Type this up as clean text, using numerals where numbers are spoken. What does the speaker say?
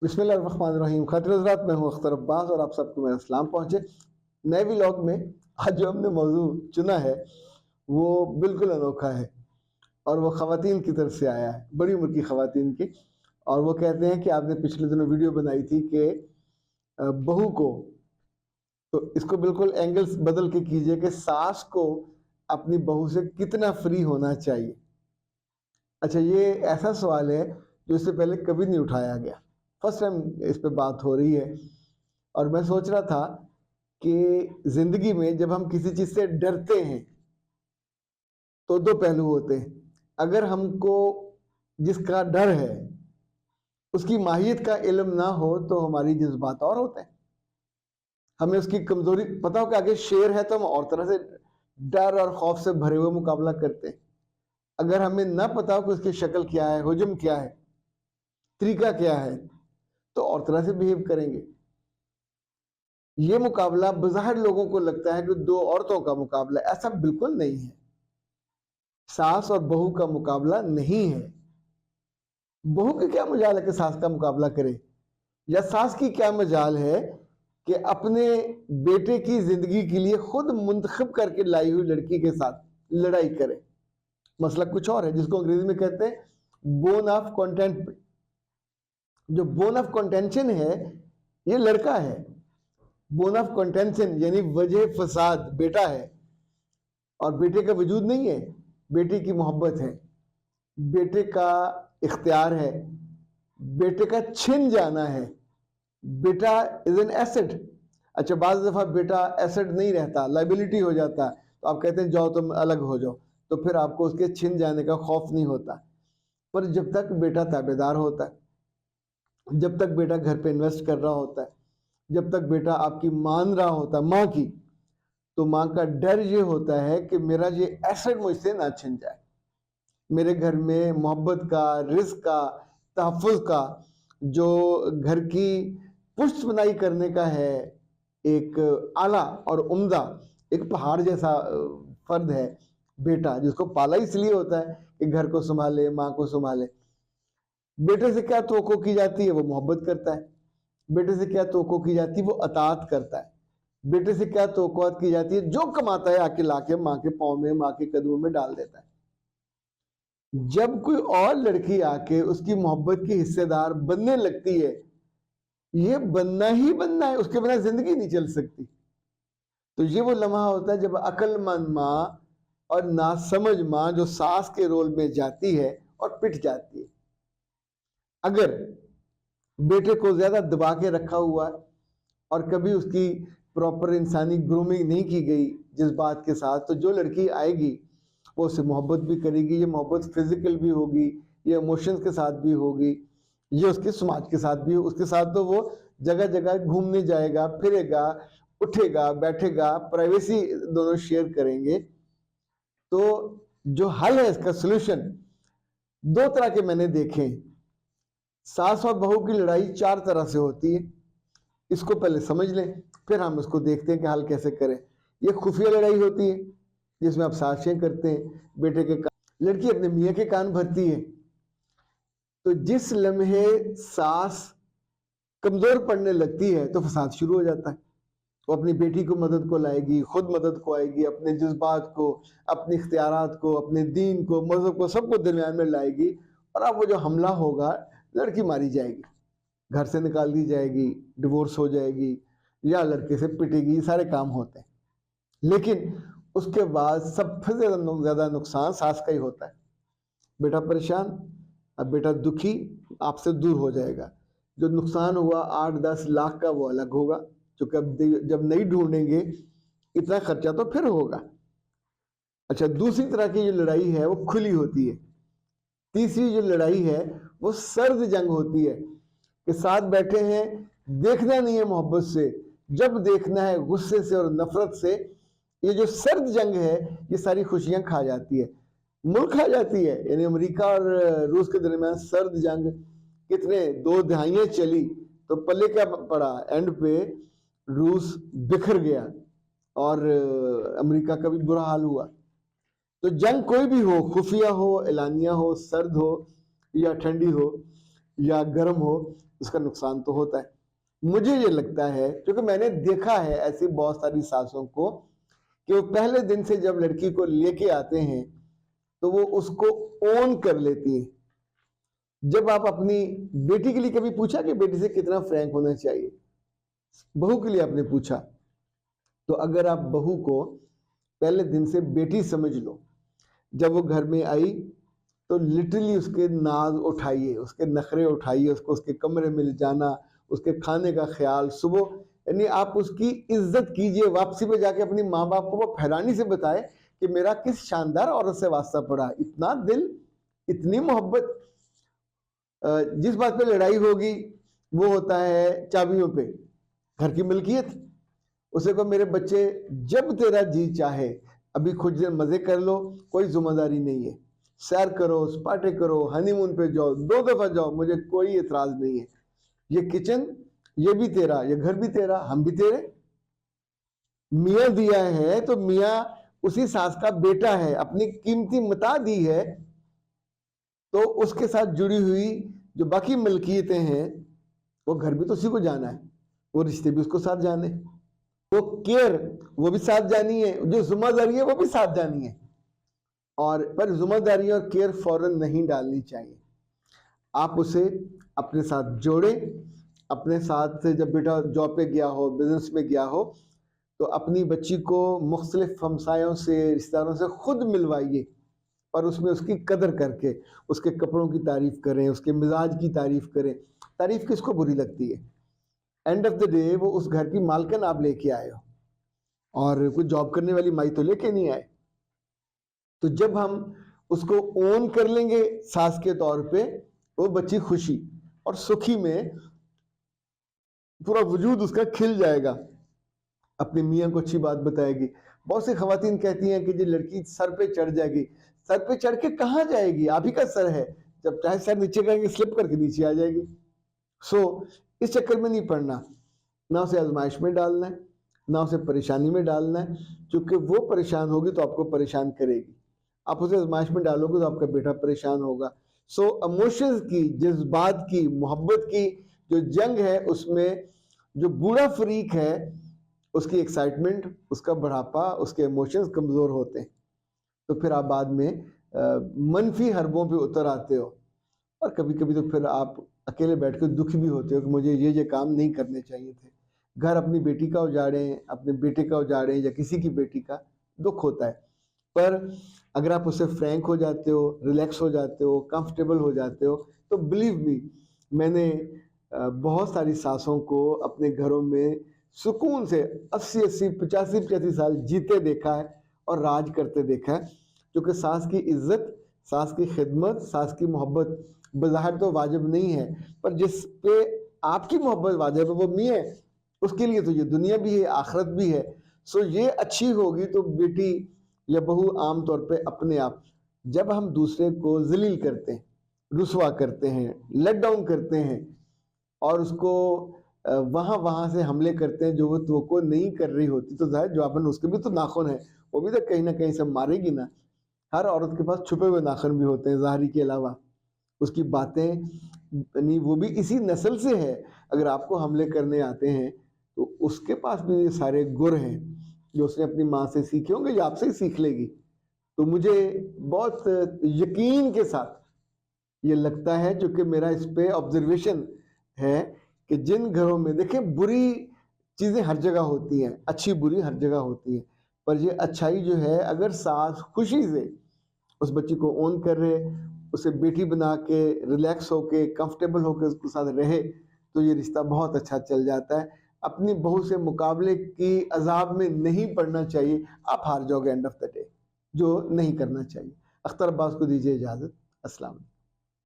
بسم اللہ الرحمن الرحیم. خاطر حضرات، میں ہوں اختر عباس اور آپ سب کو میرا سلام پہنچے. نئے ولاگ میں آج جو ہم نے موضوع چنا ہے وہ بالکل انوکھا ہے اور وہ خواتین کی طرف سے آیا ہے، بڑی عمر کی خواتین کی. اور وہ کہتے ہیں کہ آپ نے پچھلے دنوں ویڈیو بنائی تھی کہ بہو کو، تو اس کو بالکل اینگلز بدل کے کیجئے کہ ساس کو اپنی بہو سے کتنا فری ہونا چاہیے. اچھا، یہ ایسا سوال ہے جو اس سے پہلے کبھی نہیں اٹھایا گیا، فرسٹ ٹائم اس پہ بات ہو رہی ہے. اور میں سوچ رہا تھا کہ زندگی میں جب ہم کسی چیز سے ڈرتے ہیں تو دو پہلو ہوتے ہیں. اگر ہم کو جس کا ڈر ہے اس کی ماہیت کا علم نہ ہو تو ہماری جذبات اور ہوتے ہیں. ہمیں اس کی کمزوری پتہ ہو کہ آگے شیر ہے تو ہم اور طرح سے ڈر اور خوف سے بھرے ہوئے مقابلہ کرتے ہیں. اگر ہمیں نہ پتہ ہو کہ اس کی شکل کیا ہے، حجم کیا ہے، طریقہ کیا ہے، تو اور طرح سے بیہیو کریں گے. یہ مقابلہ بظاہر لوگوں کو لگتا ہے کہ دو عورتوں کا مقابلہ، ایسا بالکل نہیں ہے. ساس اور بہو کا مقابلہ نہیں ہے. بہو کی کیا مجال ہے کہ ساس کا مقابلہ کرے، یا ساس کی کیا مجال ہے کہ اپنے بیٹے کی زندگی کے لیے خود منتخب کر کے لائی ہوئی لڑکی کے ساتھ لڑائی کرے. مسئلہ کچھ اور ہے جس کو انگریزی میں کہتے ہیں بون آف کنٹینٹ. جو بون آف کنٹینشن ہے یہ لڑکا ہے. بون آف کنٹینشن یعنی وجہ فساد بیٹا ہے، اور بیٹے کا وجود نہیں ہے، بیٹے کی محبت ہے، بیٹے کا اختیار ہے، بیٹے کا چھن جانا ہے. بیٹا از این ایسٹ. اچھا، بعض دفعہ بیٹا ایسٹ نہیں رہتا، لائبلٹی ہو جاتا ہے، تو آپ کہتے ہیں جاؤ تم الگ ہو جاؤ، تو پھر آپ کو اس کے چھن جانے کا خوف نہیں ہوتا. پر جب تک بیٹا تابع دار ہوتا ہے، جب تک بیٹا گھر پہ انویسٹ کر رہا ہوتا ہے، جب تک بیٹا آپ کی مان رہا ہوتا ہے، ماں کی، تو ماں کا ڈر یہ ہوتا ہے کہ میرا یہ ایسٹ مجھ سے نہ چھن جائے. میرے گھر میں محبت کا، رزق کا، تحفظ کا، جو گھر کی پشت بنائی کرنے کا ہے، ایک اعلیٰ اور عمدہ، ایک پہاڑ جیسا فرد ہے بیٹا، جس کو پالا اس لیے ہوتا ہے کہ گھر کو سنبھالے، ماں کو سنبھالے. بیٹے سے کیا توقع کی جاتی ہے؟ وہ محبت کرتا ہے. بیٹے سے کیا توقع کی جاتی ہے؟ وہ اطاعت کرتا ہے. بیٹے سے کیا توقعات کی جاتی ہے؟ جو کماتا ہے آ کے لا کے ماں کے پاؤں میں، ماں کے قدموں میں ڈال دیتا ہے. جب کوئی اور لڑکی آ کے اس کی محبت کی حصے دار بننے لگتی ہے، یہ بننا ہی بننا ہے، اس کے بنا زندگی نہیں چل سکتی. تو یہ وہ لمحہ ہوتا ہے جب عقل مند ماں اور ناسمجھ ماں جو ساس کے رول میں جاتی ہے اور پٹ جاتی ہے. اگر بیٹے کو زیادہ دبا کے رکھا ہوا ہے اور کبھی اس کی پراپر انسانی گرومنگ نہیں کی گئی جذبات کے ساتھ، تو جو لڑکی آئے گی وہ اسے محبت بھی کرے گی. یہ محبت فزیکل بھی ہوگی، یہ ایموشنز کے ساتھ بھی ہوگی، یہ اس کے سماج کے ساتھ بھی. اس کے ساتھ تو وہ جگہ جگہ گھومنے جائے گا، پھرے گا، اٹھے گا، بیٹھے گا، پرائیویسی دونوں شیئر کریں گے. تو جو حل ہے اس کا سلوشن دو طرح کے میں نے دیکھے. ساس اور بہو کی لڑائی چار طرح سے ہوتی ہے. اس کو پہلے سمجھ لیں، پھر ہم اس کو دیکھتے ہیں کہ حل کیسے کریں. یہ خفیہ لڑائی ہوتی ہے جس میں آپ سازشیں کرتے ہیں، بیٹے کے کان، لڑکی اپنے میاں کے کان بھرتی ہے. تو جس لمحے ساس کمزور پڑنے لگتی ہے تو فساد شروع ہو جاتا ہے. وہ اپنی بیٹی کو مدد کو لائے گی، خود مدد کو آئے گی، اپنے جذبات کو، اپنے اختیارات کو، اپنے دین کو، مذہب کو، سب کو درمیان میں لائے گی. اور اب وہ جو حملہ ہوگا، لڑکی ماری جائے گی، گھر سے نکال دی جائے گی، ڈیورس ہو جائے گی، یا لڑکے سے پٹے گی. سارے کام ہوتے ہیں. لیکن اس کے بعد سب سے زیادہ نقصان ساس کا ہی ہوتا ہے. بیٹا پریشان، اب بیٹا دکھی، آپ سے دور ہو جائے گا. جو نقصان ہوا 8-10 لاکھ کا وہ الگ ہوگا، چونکہ جب نہیں ڈھونڈیں گے اتنا خرچہ تو پھر ہوگا. اچھا، دوسری طرح کی جو لڑائی ہے وہ کھلی ہوتی ہے. تیسری جو لڑائی ہے وہ سرد جنگ ہوتی ہے کہ ساتھ بیٹھے ہیں، دیکھنا نہیں ہے محبت سے، جب دیکھنا ہے غصے سے اور نفرت سے. یہ جو سرد جنگ ہے یہ ساری خوشیاں کھا جاتی ہے، ملک کھا جاتی ہے. یعنی امریکہ اور روس کے درمیان سرد جنگ کتنے 2 دہائیاں چلی تو پلے کیا پڑا؟ اینڈ پہ روس بکھر گیا اور امریکہ کا بھی برا حال ہوا. تو جنگ کوئی بھی ہو، خفیہ ہو، اعلانیہ ہو، سرد ہو یا ٹھنڈی ہو یا گرم ہو، اس کا نقصان تو ہوتا ہے۔ مجھے یہ لگتا ہے، کیونکہ میں نے دیکھا ہے ایسی بہت ساری ساسوں کو کہ وہ پہلے دن سے جب لڑکی کو لے کے آتے ہیں تو وہ اس کو اون کر لیتی ہیں۔ جب آپ اپنی بیٹی کے لیے کبھی پوچھا کہ بیٹی سے کتنا فرینک ہونا چاہیے؟ بہو کے لیے آپ نے پوچھا؟ تو اگر آپ بہو کو پہلے دن سے بیٹی سمجھ لو، جب وہ گھر میں آئی تو لٹرلی اس کے ناز اٹھائیے، اس کے نخرے اٹھائیے، اس کو اس کے کمرے میں لے جانا، اس کے کھانے کا خیال، صبح یعنی آپ اس کی عزت کیجئے۔ واپسی پہ جا کے اپنی ماں باپ کو وہ پھیرانی سے بتائے کہ میرا کس شاندار عورت سے واسطہ پڑا، اتنا دل، اتنی محبت۔ جس بات پہ لڑائی ہوگی وہ ہوتا ہے چابیوں پہ، گھر کی ملکیت۔ اسے کو میرے بچے جب تیرا جی چاہے ابھی کچھ دن مزے کر لو، کوئی ذمہ داری نہیں ہے، سیر کرو، سپاٹے کرو، ہنی مون پہ جاؤ، 2 دفعہ جاؤ، مجھے کوئی اعتراض نہیں ہے۔ یہ کچن یہ بھی تیرا، یہ گھر بھی تیرا، ہم بھی تیرے۔ میاں دیا ہے تو میاں اسی ساس کا بیٹا ہے، اپنی قیمتی متاع دی ہے تو اس کے ساتھ جڑی ہوئی جو باقی ملکیتیں ہیں وہ گھر بھی تو اسی کو جانا ہے، وہ رشتے بھی اس کو ساتھ جانے، وہ کیئر وہ بھی ساتھ جانی ہے، جو ذمہ داری ہے وہ بھی ساتھ جانی ہے۔ اور پر ذمہ داری اور کیئر فوراً نہیں ڈالنی چاہیے۔ آپ اسے اپنے ساتھ جوڑیں، اپنے ساتھ جب بیٹا جاب پہ گیا ہو، بزنس میں گیا ہو تو اپنی بچی کو مختلف ہمسایوں سے، رشتہ داروں سے خود ملوائیے، اور اس میں اس کی قدر کر کے اس کے کپڑوں کی تعریف کریں، اس کے مزاج کی تعریف کریں۔ تعریف کس کو بری لگتی ہے؟ اینڈ آف دا ڈے وہ اس گھر کی مالکن آپ لے کے آئے ہو، اور کوئی جاب کرنے والی مائی تو لے کے نہیں آئے۔ تو جب ہم اس کو اون کر لیں گے ساس کے طور پہ، وہ بچی خوشی اور سکھی میں پورا وجود اس کا کھل جائے گا، اپنے میاں کو اچھی بات بتائے گی۔ بہت سی خواتین کہتی ہیں کہ جی لڑکی سر پہ چڑھ جائے گی، سر پہ چڑھ کے کہاں جائے گی؟ آپ ہی کا سر ہے، جب چاہے سر نیچے کریں گے سلپ کر کے نیچے آ جائے گی۔ سو اس چکر میں نہیں پڑنا، نہ اسے آزمائش میں ڈالنا ہے، نہ اسے پریشانی میں ڈالنا ہے، چونکہ وہ پریشان ہوگی تو آپ کو پریشان کرے گی۔ آپ اسے آزمائش میں ڈالو گے تو آپ کا بیٹا پریشان ہوگا۔ سو ایموشنز کی، جذبات کی، محبت کی جو جنگ ہے، اس میں جو بوڑھا فریق ہے اس کی ایکسائٹمنٹ، اس کا بڑھاپا، اس کے ایموشنز کمزور ہوتے ہیں، تو پھر آپ بعد میں منفی حربوں پہ اتر آتے ہو، اور کبھی کبھی تو پھر آپ اکیلے بیٹھ کے دکھی بھی ہوتے ہو کہ مجھے یہ کام نہیں کرنے چاہیے تھے۔ گھر اپنی بیٹی کا اجاڑیں، اپنے بیٹے کا اجاڑیں، یا کسی کی بیٹی کا، دکھ ہوتا ہے۔ پر اگر آپ اس سے فرینک ہو جاتے ہو، ریلیکس ہو جاتے ہو، کمفرٹیبل ہو جاتے ہو، تو بلیو می، میں نے بہت ساری ساسوں کو اپنے گھروں میں سکون سے 80 85 سال جیتے دیکھا ہے اور راج کرتے دیکھا ہے، کیونکہ ساس کی عزت، ساس کی خدمت، ساس کی محبت بظاہر تو واجب نہیں ہے، پر جس پہ آپ کی محبت واجب ہے وہ میاں ہے، اس کے لیے تو یہ دنیا بھی ہے، آخرت بھی ہے۔ سو یہ اچھی ہوگی تو بیٹی یا بہو عام طور پہ اپنے آپ، جب ہم دوسرے کو ذلیل کرتے ہیں، رسوا کرتے ہیں، لیٹ ڈاؤن کرتے ہیں، اور اس کو وہاں سے حملے کرتے ہیں جو وہ توقع نہیں کر رہی ہوتی، تو ظاہر جواباً اس کے بھی تو ناخن ہے، وہ بھی تو کہیں نہ کہیں سے مارے گی نا۔ ہر عورت کے پاس چھپے ہوئے ناخن بھی ہوتے ہیں ظاہری کے علاوہ، اس کی باتیں یعنی وہ بھی اسی نسل سے ہے۔ اگر آپ کو حملے کرنے آتے ہیں تو اس کے پاس بھی یہ سارے گر ہیں جو اس نے اپنی ماں سے سیکھے ہوں گے، یا آپ سے ہی سیکھ لے گی۔ تو مجھے بہت یقین کے ساتھ یہ لگتا ہے، چونکہ میرا اس پہ آبزرویشن ہے کہ جن گھروں میں دیکھیں بری چیزیں ہر جگہ ہوتی ہیں، اچھی بری ہر جگہ ہوتی ہیں، پر یہ اچھائی جو ہے اگر ساس خوشی سے اس بچی کو اون کر رہے، اسے بیٹی بنا کے ریلیکس ہو کے کمفرٹیبل ہو کے اس کے ساتھ رہے، تو یہ رشتہ بہت اچھا چل جاتا ہے۔ اپنی بہو سے مقابلے کی عذاب میں نہیں پڑنا چاہیے، آپ ہار جاؤ گے اینڈ آف دا ڈے، جو نہیں کرنا چاہیے۔ اختر عباس کو دیجیے اجازت، السلام علیکم۔